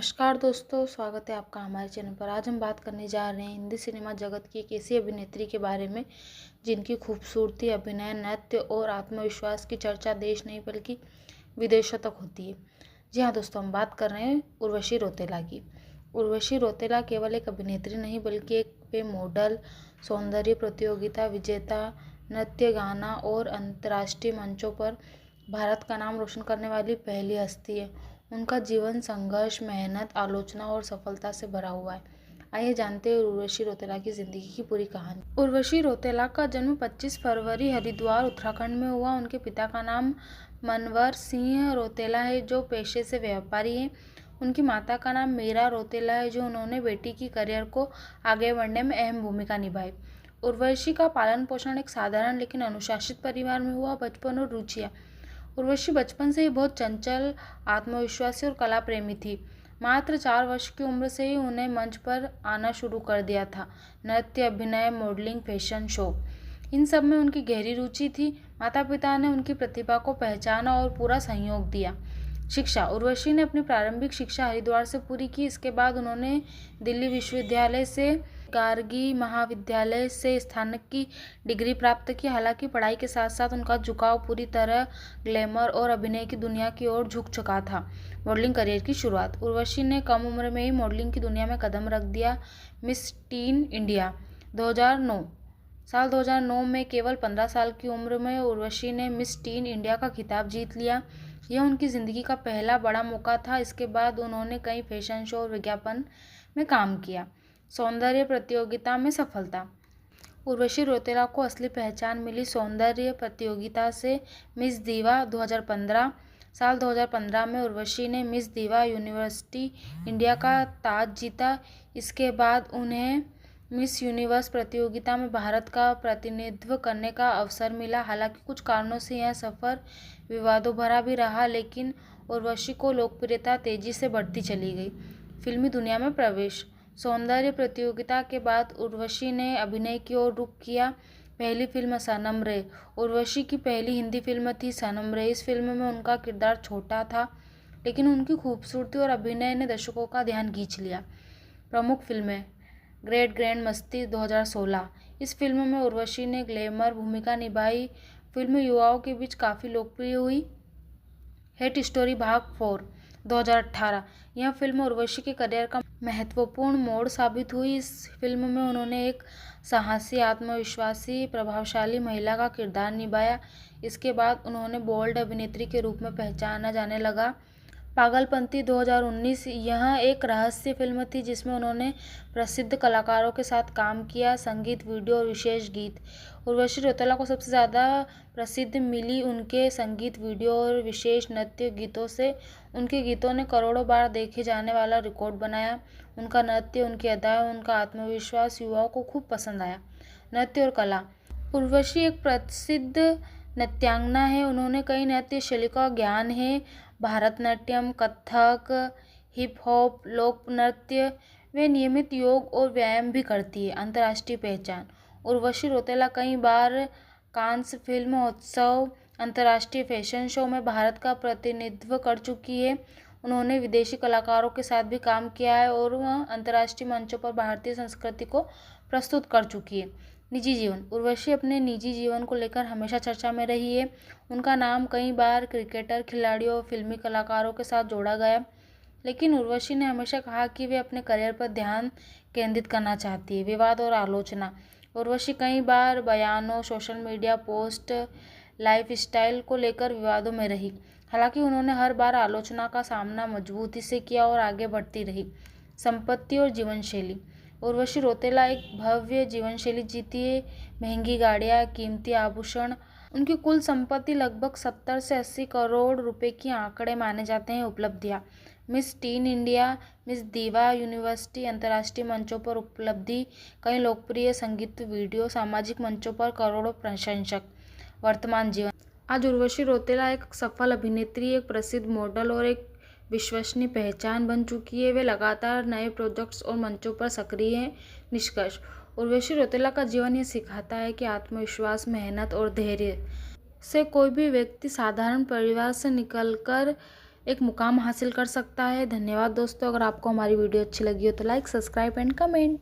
नमस्कार दोस्तों, स्वागत है आपका हमारे चैनल पर। आज हम बात करने जा रहे हैं हिंदी सिनेमा जगत की एक ऐसी अभिनेत्री के बारे में जिनकी खूबसूरती, अभिनय, नृत्य और आत्मविश्वास की चर्चा देश नहीं बल्कि विदेशों तक होती है। जी हाँ दोस्तों, हम बात कर रहे हैं उर्वशी रौतेला की। उर्वशी रौतेला केवल एक अभिनेत्री नहीं बल्कि एक वे मॉडल, सौंदर्य प्रतियोगिता विजेता, नृत्य, गाना और अंतर्राष्ट्रीय मंचों पर भारत का नाम रोशन करने वाली पहली हस्ती है। उनका जीवन संघर्ष, मेहनत, आलोचना और सफलता से भरा हुआ है। आइए जानते हैं उर्वशी रौतेला की जिंदगी की पूरी कहानी। उर्वशी रौतेला का जन्म 25 फरवरी हरिद्वार, उत्तराखंड में हुआ। उनके पिता का नाम मनवर सिंह रौतेला है, जो पेशे से व्यापारी हैं। उनकी माता का नाम मीरा रौतेला है, जो उन्होंने बेटी की करियर को आगे बढ़ने में अहम भूमिका निभाई। उर्वशी का पालन पोषण एक साधारण लेकिन अनुशासित परिवार में हुआ। बचपन और रुचियाँ। उर्वशी बचपन से ही बहुत चंचल, आत्मविश्वासी और कला प्रेमी थी। मात्र 4 वर्ष की उम्र से ही उन्हें मंच पर आना शुरू कर दिया था। नृत्य, अभिनय, मॉडलिंग, फैशन शो, इन सब में उनकी गहरी रुचि थी। माता पिता ने उनकी प्रतिभा को पहचाना और पूरा सहयोग दिया। शिक्षा। उर्वशी ने अपनी प्रारंभिक शिक्षा हरिद्वार से पूरी की। इसके बाद उन्होंने दिल्ली विश्वविद्यालय से गार्गी महाविद्यालय से स्नातक की डिग्री प्राप्त की। हालांकि पढ़ाई के साथ साथ उनका झुकाव पूरी तरह ग्लैमर और अभिनय की दुनिया की ओर झुक चुका था। मॉडलिंग करियर की शुरुआत। उर्वशी ने कम उम्र में ही मॉडलिंग की दुनिया में कदम रख दिया। मिस टीन इंडिया 2009 साल 2009 में केवल 15 साल की उम्र में उर्वशी ने मिस टीन इंडिया का खिताब जीत लिया। यह उनकी ज़िंदगी का पहला बड़ा मौका था। इसके बाद उन्होंने कई फैशन शो और विज्ञापन में काम किया। सौंदर्य प्रतियोगिता में सफलता। उर्वशी रौतेला को असली पहचान मिली सौंदर्य प्रतियोगिता से। मिस दीवा 2015 साल 2015 में उर्वशी ने मिस दीवा यूनिवर्सिटी इंडिया का ताज जीता। इसके बाद उन्हें मिस यूनिवर्स प्रतियोगिता में भारत का प्रतिनिधित्व करने का अवसर मिला। हालांकि कुछ कारणों से यह सफ़र विवादों भरा भी रहा, लेकिन उर्वशी को लोकप्रियता तेजी से बढ़ती चली गई। फिल्मी दुनिया में प्रवेश। सौंदर्य प्रतियोगिता के बाद उर्वशी ने अभिनय की ओर रुख किया। पहली फिल्म सनम रे उर्वशी की पहली हिंदी फिल्म थी। सनम रे, इस फिल्म में उनका किरदार छोटा था, लेकिन उनकी खूबसूरती और अभिनय ने दर्शकों का ध्यान खींच लिया। प्रमुख फिल्में। ग्रेट ग्रैंड मस्ती 2016, इस फिल्म में उर्वशी ने ग्लैमर भूमिका निभाई। फिल्म युवाओं के बीच काफ़ी लोकप्रिय हुई। हिट स्टोरी भाग 4 2018, यह फिल्म उर्वशी के करियर का महत्वपूर्ण मोड़ साबित हुई। इस फिल्म में उन्होंने एक साहसी, आत्मविश्वासी, प्रभावशाली महिला का किरदार निभाया। इसके बाद उन्होंने बोल्ड अभिनेत्री के रूप में पहचाना जाने लगा। पागलपंती 2019, यह एक रहस्य फिल्म थी जिसमें उन्होंने प्रसिद्ध कलाकारों के साथ काम किया। संगीत, वीडियो और विशेष गीत। उर्वशी रौतेला को सबसे ज़्यादा प्रसिद्ध मिली उनके संगीत वीडियो और विशेष नृत्य गीतों से। उनके गीतों ने करोड़ों बार देखे जाने वाला रिकॉर्ड बनाया। उनका नृत्य, उनकी अदाएं, उनका आत्मविश्वास युवाओं को खूब पसंद आया। नृत्य और कला। उर्वशी एक प्रसिद्ध नृत्यांगना है। उन्होंने कई नृत्य शैली का ज्ञान है। भारतनाट्यम, कथक, हिप हॉप, लोक नृत्य। वे नियमित योग और व्यायाम भी करती है। अंतर्राष्ट्रीय पहचान। उर्वशी रौतेला कई बार कांस फिल्म महोत्सव, अंतर्राष्ट्रीय फैशन शो में भारत का प्रतिनिधित्व कर चुकी है। उन्होंने विदेशी कलाकारों के साथ भी काम किया है और वह अंतर्राष्ट्रीय मंचों पर भारतीय संस्कृति को प्रस्तुत कर चुकी है। निजी जीवन। उर्वशी अपने निजी जीवन को लेकर हमेशा चर्चा में रही है। उनका नाम कई बार क्रिकेटर, खिलाड़ियों और फिल्मी कलाकारों के साथ जोड़ा गया, लेकिन उर्वशी ने हमेशा कहा कि वे अपने करियर पर ध्यान केंद्रित करना चाहती है। विवाद और आलोचना। उर्वशी कई बार बयानों, सोशल मीडिया पोस्ट, लाइफस्टाइल को लेकर विवादों में रही। हालांकि उन्होंने हर बार आलोचना का सामना मजबूती से किया और आगे बढ़ती रही। संपत्ति और जीवन शैली। उर्वशी रौतेला एक भव्य जीवन शैली जीती है। महंगी गाड़ियाँ, कीमती आभूषण। उनकी कुल संपत्ति लगभग 70 से 80 करोड़ रुपए की आंकड़े माने जाते हैं। उपलब्धियाँ। मिस टीन इंडिया, मिस दीवा यूनिवर्सिटी, अंतर्राष्ट्रीय मंचों पर उपलब्धि, कई लोकप्रिय संगीत वीडियो, सामाजिक मंचों पर करोड़ों प्रशंसक। वर्तमान जीवन। आज उर्वशी रौतेला एक सफल अभिनेत्री, एक प्रसिद्ध मॉडल और एक विश्वसनीय पहचान बन चुकी है। वे लगातार नए प्रोजेक्ट्स और मंचों पर सक्रिय हैं। निष्कर्ष। उर्वशी रौतेला का जीवन ये सिखाता है कि आत्मविश्वास, मेहनत और धैर्य से कोई भी व्यक्ति साधारण परिवार से निकलकर एक मुकाम हासिल कर सकता है। धन्यवाद दोस्तों। अगर आपको हमारी वीडियो अच्छी लगी हो तो लाइक, सब्सक्राइब एंड कमेंट।